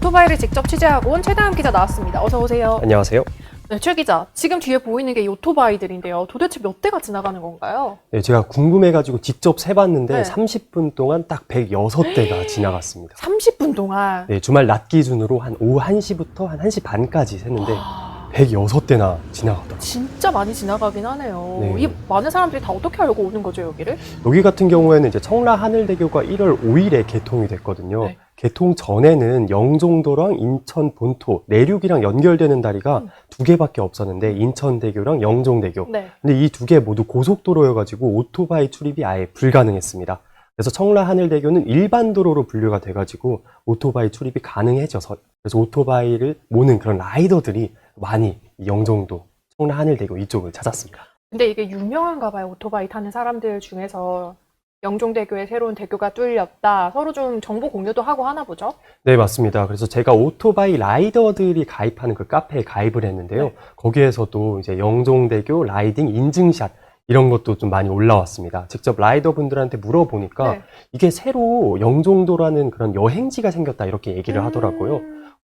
오토바이를 직접 취재하고 온 최다음 기자 나왔습니다. 어서 오세요. 안녕하세요. 네, 최 기자. 지금 뒤에 보이는 게 이 오토바이들인데요. 도대체 몇 대가 지나가는 건가요? 네, 제가 궁금해가지고 직접 세봤는데 네. 30분 동안 딱 106대가 지나갔습니다. 30분 동안. 네, 주말 낮 기준으로 한 오후 1시부터 한 1시 반까지 샜는데 와, 106대나 지나갔더라고요. 진짜 많이 지나가긴 하네요. 네. 이 많은 사람들이 다 어떻게 알고 오는 거죠, 여기를? 여기 같은 경우에는 이제 청라 하늘대교가 1월 5일에 개통이 됐거든요. 네. 개통 전에는 영종도랑 인천 본토, 내륙이랑 연결되는 다리가 두 개밖에 없었는데 인천대교랑 영종대교. 네. 근데 이 두 개 모두 고속도로여가지고 오토바이 출입이 아예 불가능했습니다. 그래서 청라 하늘대교는 일반 도로로 분류가 돼가지고 오토바이 출입이 가능해져서 그래서 오토바이를 모는 그런 라이더들이 많이 이 영종도, 청라 하늘대교 이쪽을 찾았습니다. 근데 이게 유명한가 봐요. 오토바이 타는 사람들 중에서 영종대교에 새로운 대교가 뚫렸다. 서로 좀 정보 공유도 하고 하나 보죠? 네, 맞습니다. 그래서 제가 오토바이 라이더들이 가입하는 그 카페에 가입을 했는데요. 네. 거기에서도 이제 영종대교 라이딩 인증샷 이런 것도 좀 많이 올라왔습니다. 직접 라이더분들한테 물어보니까 네. 이게 새로 영종도라는 그런 여행지가 생겼다 이렇게 얘기를 하더라고요.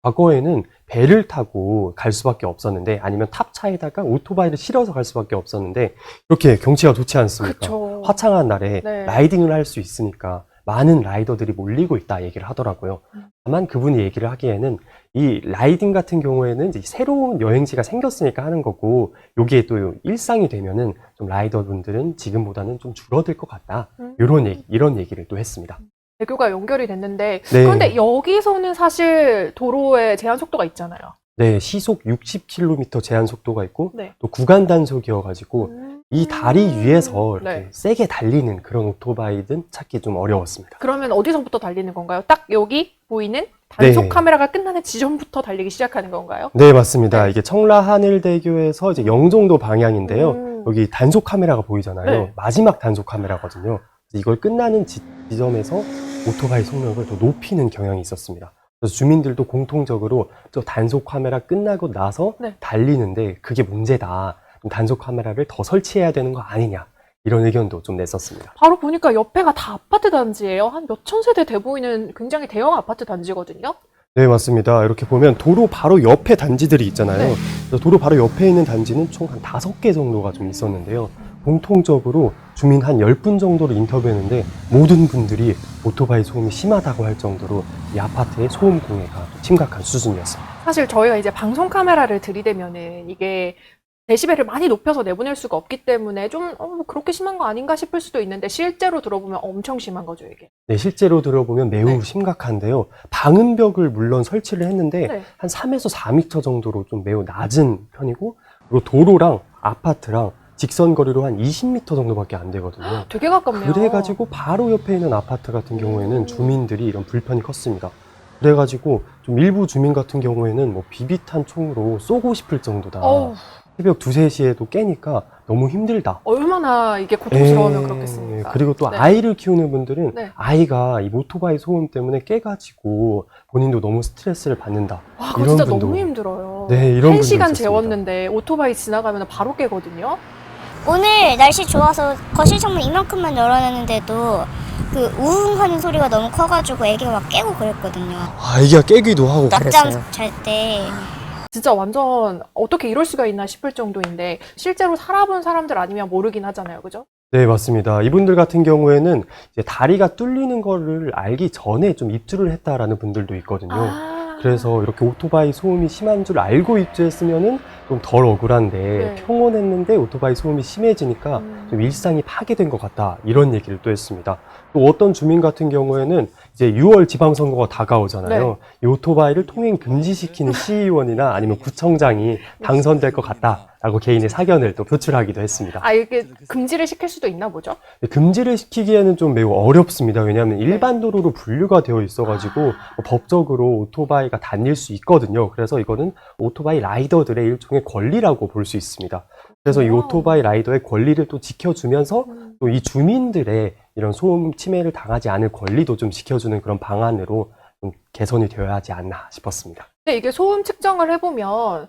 과거에는 배를 타고 갈 수밖에 없었는데 아니면 탑차에다가 오토바이를 실어서 갈 수밖에 없었는데 이렇게 경치가 좋지 않습니까? 그쵸. 화창한 날에 네. 라이딩을 할 수 있으니까 많은 라이더들이 몰리고 있다 얘기를 하더라고요. 다만 그분이 얘기를 하기에는 이 라이딩 같은 경우에는 이제 새로운 여행지가 생겼으니까 하는 거고 여기에 또 일상이 되면은 좀 라이더분들은 지금보다는 좀 줄어들 것 같다. 이런 얘기를 또 했습니다. 대교가 연결이 됐는데 네. 그런데 여기서는 사실 도로에 제한 속도가 있잖아요. 네, 시속 60km 제한 속도가 있고 네. 또 구간 단속이어가지고 이 다리 위에서 이렇게 네. 세게 달리는 그런 오토바이든 찾기 좀 어려웠습니다. 그러면 어디서부터 달리는 건가요? 딱 여기 보이는 단속 네. 카메라가 끝나는 지점부터 달리기 시작하는 건가요? 네, 맞습니다. 네. 이게 청라 하늘대교에서 이제 영종도 방향인데요. 음. 여기 단속 카메라가 보이잖아요. 네. 마지막 단속 카메라거든요. 그래서 이걸 끝나는 지점에서 오토바이 속력을 더 높이는 경향이 있었습니다. 그래서 주민들도 공통적으로 저 단속 카메라 끝나고 나서 네. 달리는데 그게 문제다. 단속 카메라를 더 설치해야 되는 거 아니냐. 이런 의견도 좀 냈었습니다. 바로 보니까 옆에가 다 아파트 단지예요. 한 몇천 세대 돼 보이는 굉장히 대형 아파트 단지거든요. 네, 맞습니다. 이렇게 보면 도로 바로 옆에 단지들이 있잖아요. 네. 그래서 도로 바로 옆에 있는 단지는 총 한 5개 정도가 좀 있었는데요. 공통적으로 주민 한 10분 정도를 인터뷰했는데 모든 분들이 오토바이 소음이 심하다고 할 정도로 이 아파트의 소음 공해가 심각한 수준이었습니다. 사실 저희가 이제 방송 카메라를 들이대면은 이게 데시벨을 많이 높여서 내보낼 수가 없기 때문에 좀 그렇게 심한 거 아닌가 싶을 수도 있는데 실제로 들어보면 엄청 심한 거죠, 이게. 네, 실제로 들어보면 매우 네. 심각한데요. 방음벽을 물론 설치를 했는데 네. 한 3에서 4m 정도로 좀 매우 낮은 편이고 그리고 도로랑 아파트랑 직선 거리로 한 20m 정도밖에 안 되거든요. 되게 가깝네요. 그래가지고 바로 옆에 있는 아파트 같은 경우에는 주민들이 이런 불편이 컸습니다. 그래가지고 좀 일부 주민 같은 경우에는 뭐 비비탄 총으로 쏘고 싶을 정도다. 어우, 새벽 2, 3시에도 깨니까 너무 힘들다. 얼마나 이게 고통스러우면 그렇겠습니까? 그리고 또 네. 아이를 키우는 분들은 네. 아이가 이 오토바이 소음 때문에 깨가지고 본인도 너무 스트레스를 받는다. 와, 그거 진짜 너무 힘들어요. 네, 이런 분도 1시간 있었습니다. 재웠는데 오토바이 지나가면 바로 깨거든요. 오늘 날씨 좋아서 거실 창문 이만큼만 열어놨는데도 그 우웅하는 소리가 너무 커가지고 애기가 막 깨고 그랬거든요. 아이가 깨기도 하고 낮잠 잘 때. 진짜 완전 어떻게 이럴 수가 있나 싶을 정도인데 실제로 살아본 사람들 아니면 모르긴 하잖아요. 그죠? 네, 맞습니다. 이분들 같은 경우에는 이제 다리가 뚫리는 거를 알기 전에 좀 입주를 했다라는 분들도 있거든요. 그래서 이렇게 오토바이 소음이 심한 줄 알고 입주했으면은 좀 덜 억울한데 네. 평온했는데 오토바이 소음이 심해지니까 좀 일상이 파괴된 것 같다 이런 얘기를 또 했습니다. 또 어떤 주민 같은 경우에는 이제 6월 지방선거가 다가오잖아요. 네. 이 오토바이를 통행 금지시키는 시의원이나 아니면 구청장이 당선될 것 같다라고 개인의 사견을 또 표출하기도 했습니다. 아, 이게 금지를 시킬 수도 있나 보죠? 금지를 시키기에는 좀 매우 어렵습니다. 왜냐하면 일반 도로로 분류가 되어 있어가지고 뭐 법적으로 오토바이가 다닐 수 있거든요. 그래서 이거는 오토바이 라이더들의 일종의 권리라고 볼 수 있습니다. 그래서 이 오토바이 라이더의 권리를 또 지켜주면서 또 이 주민들의 이런 소음 침해를 당하지 않을 권리도 좀 지켜주는 그런 방안으로 좀 개선이 되어야 하지 않나 싶었습니다. 근데 이게 소음 측정을 해보면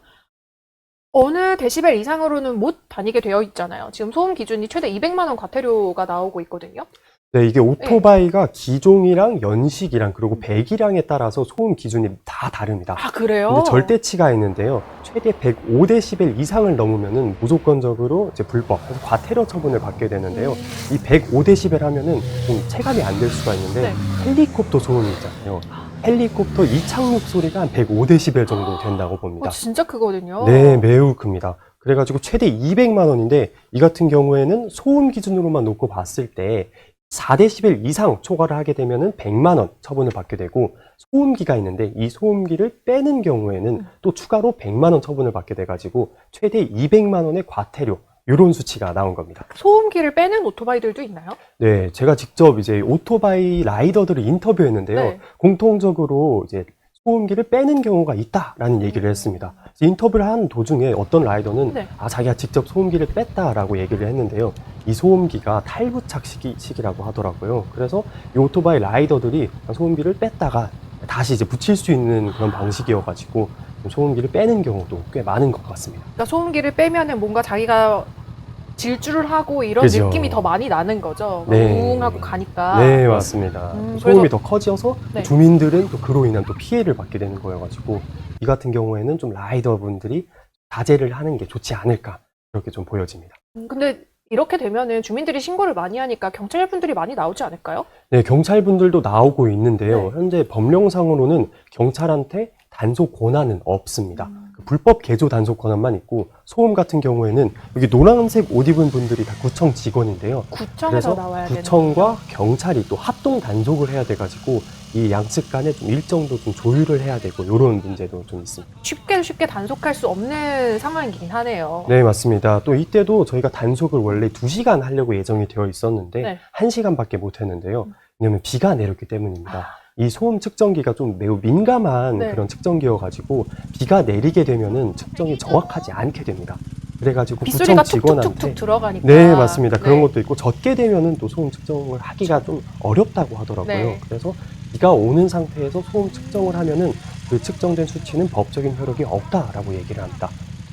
어느 데시벨 이상으로는 못 다니게 되어 있잖아요. 지금 소음 기준이 최대 200만 원 과태료가 나오고 있거든요. 네, 이게 오토바이가 기종이랑 연식이랑 그리고 배기량에 따라서 소음 기준이 다 다릅니다. 아, 그래요? 근데 절대치가 있는데요. 최대 105데시벨 이상을 넘으면은 무조건적으로 이제 불법, 그래서 과태료 처분을 받게 되는데요. 이 105데시벨 하면은 좀 체감이 안 될 수가 있는데 네. 헬리콥터 소음이 있잖아요. 헬리콥터 이착륙 소리가 한 105데시벨 정도 된다고 봅니다. 진짜 크거든요. 네, 매우 큽니다. 그래가지고 최대 200만 원인데 이 같은 경우에는 소음 기준으로만 놓고 봤을 때 4데시벨 이상 초과를 하게 되면은 100만 원 처분을 받게 되고 소음기가 있는데 이 소음기를 빼는 경우에는 또 추가로 100만 원 처분을 받게 돼가지고 최대 200만 원의 과태료 이런 수치가 나온 겁니다. 소음기를 빼는 오토바이들도 있나요? 네, 제가 직접 이제 오토바이 라이더들을 인터뷰했는데요. 네. 공통적으로 이제 소음기를 빼는 경우가 있다라는 얘기를 했습니다. 인터뷰를 한 도중에 어떤 라이더는 네. 자기가 직접 소음기를 뺐다라고 얘기를 했는데요. 이 소음기가 탈부착 시기라고 하더라고요. 그래서 이 오토바이 라이더들이 소음기를 뺐다가 다시 이제 붙일 수 있는 그런 방식이어가지고 소음기를 빼는 경우도 꽤 많은 것 같습니다. 그러니까 소음기를 빼면은 뭔가 자기가 질주를 하고 이런 그죠. 느낌이 더 많이 나는 거죠. 네. 우웅하고 가니까. 네, 맞습니다. 소음이 더 커져서 네. 주민들은 또 그로 인한 또 피해를 받게 되는 거여가지고 이 같은 경우에는 좀 라이더분들이 자제를 하는 게 좋지 않을까 그렇게 좀 보여집니다. 근데 이렇게 되면은 주민들이 신고를 많이 하니까 경찰분들이 많이 나오지 않을까요? 네, 경찰분들도 나오고 있는데요. 네. 현재 법령상으로는 경찰한테 단속 권한은 없습니다. 불법 개조 단속 권한만 있고 소음 같은 경우에는 여기 노란색 옷 입은 분들이 다 구청 직원인데요. 구청에서 그래서 나와야 되는 구청과 경찰이 또 합동 단속을 해야 돼가지고 이 양측 간에 좀 일정도 좀 조율을 해야 되고 이런 문제도 좀 있습니다. 쉽게 단속할 수 없는 상황이긴 하네요. 네, 맞습니다. 또 이때도 저희가 단속을 원래 2시간 하려고 예정이 되어 있었는데 네. 1시간밖에 못 했는데요. 왜냐면 비가 내렸기 때문입니다. 이 소음 측정기가 좀 매우 민감한 네. 그런 측정기여가지고 비가 내리게 되면은 측정이 정확하지 않게 됩니다. 그래가지고 빗소리가 구청 직원한테 툭툭툭툭 들어가니까. 네, 맞습니다. 네. 그런 것도 있고 젖게 되면은 또 소음 측정을 하기가 좀 어렵다고 하더라고요. 네. 그래서 비가 오는 상태에서 소음 측정을 하면은 그 측정된 수치는 법적인 효력이 없다라고 얘기를 합니다.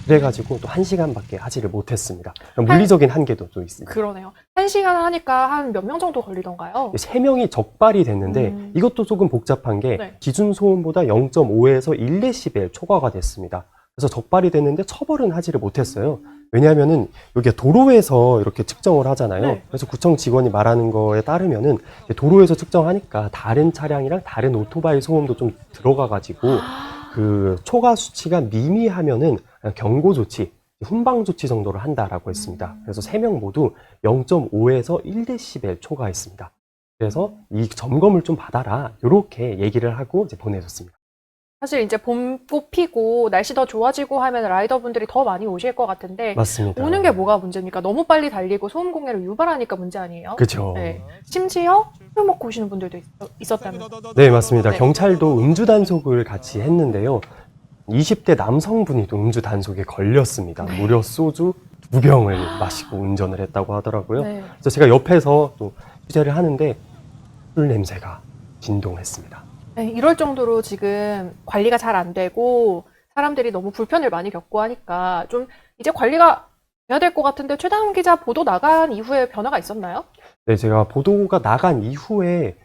그래가지고 또 1시간밖에 하지를 못했습니다. 물리적인 한계도 좀 있습니다. 그러네요. 1시간 하니까 한 몇 명 정도 걸리던가요? 3명이 적발이 됐는데 이것도 조금 복잡한 게 네. 기준 소음보다 0.5에서 1데시벨 초과가 됐습니다. 그래서 적발이 됐는데 처벌은 하지를 못했어요. 왜냐하면은 여기가 도로에서 이렇게 측정을 하잖아요. 네. 그래서 구청 직원이 말하는 거에 따르면은 도로에서 측정하니까 다른 차량이랑 다른 오토바이 소음도 좀 들어가가지고 그 초과 수치가 미미하면은 경고 조치, 훈방 조치 정도를 한다라고 했습니다. 그래서 3명 모두 0.5에서 1데시벨 초과했습니다. 그래서 이 점검을 좀 받아라 이렇게 얘기를 하고 이제 보내줬습니다. 사실 이제 봄꽃 피고 날씨 더 좋아지고 하면 라이더분들이 더 많이 오실 것 같은데 맞습니다. 오는 게 뭐가 문제입니까? 너무 빨리 달리고 소음 공해를 유발하니까 문제 아니에요? 그렇죠. 네. 심지어 술 먹고 오시는 분들도 있었다면. 네, 맞습니다. 네. 경찰도 음주 단속을 같이 했는데요. 20대 남성분이 또 음주 단속에 걸렸습니다. 무려 소주 2병을 마시고 운전을 했다고 하더라고요. 네. 그래서 제가 옆에서 또 취재를 하는데 술 냄새가 진동했습니다. 네, 이럴 정도로 지금 관리가 잘 안 되고 사람들이 너무 불편을 많이 겪고 하니까 좀 이제 관리가 돼야 될 것 같은데 최다은 기자 보도 나간 이후에 변화가 있었나요? 네, 제가 보도가 나간 이후에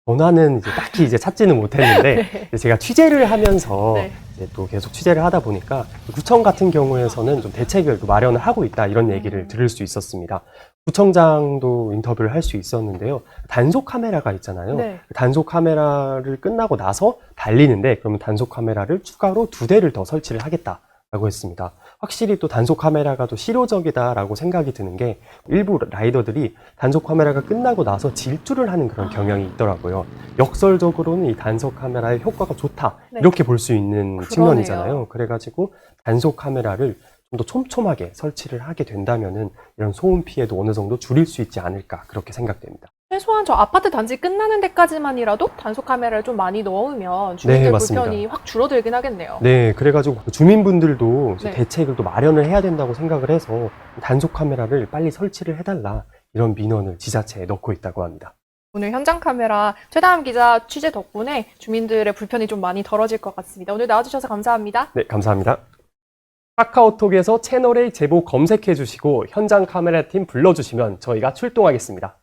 변화는 이제 딱히 이제 찾지는 못했는데 네. 제가 취재를 하면서 네. 이제 또 계속 취재를 하다 보니까 구청 같은 경우에서는 좀 대책을 또 마련을 하고 있다 이런 얘기를 들을 수 있었습니다. 구청장도 인터뷰를 할 수 있었는데요. 단속 카메라가 있잖아요. 네. 단속 카메라를 끝나고 나서 달리는데 그러면 단속 카메라를 추가로 2대를 더 설치를 하겠다라고 했습니다. 확실히 또 단속 카메라가 또 실효적이다라고 생각이 드는 게 일부 라이더들이 단속 카메라가 끝나고 나서 질주를 하는 그런 경향이 있더라고요. 역설적으로는 이 단속 카메라의 효과가 좋다 네. 이렇게 볼 수 있는 그러네요. 측면이잖아요. 그래가지고 단속 카메라를 좀 더 촘촘하게 설치를 하게 된다면은 이런 소음 피해도 어느 정도 줄일 수 있지 않을까 그렇게 생각됩니다. 최소한 저 아파트 단지 끝나는 데까지만이라도 단속 카메라를 좀 많이 넣으면 주민들 네, 맞습니다. 불편이 확 줄어들긴 하겠네요. 네, 그래가지고 주민분들도 이제 네. 대책을 또 마련을 해야 된다고 생각을 해서 단속 카메라를 빨리 설치를 해달라 이런 민원을 지자체에 넣고 있다고 합니다. 오늘 현장 카메라 최다은 기자 취재 덕분에 주민들의 불편이 좀 많이 덜어질 것 같습니다. 오늘 나와주셔서 감사합니다. 네, 감사합니다. 카카오톡에서 채널A 제보 검색해 주시고 현장 카메라 팀 불러주시면 저희가 출동하겠습니다.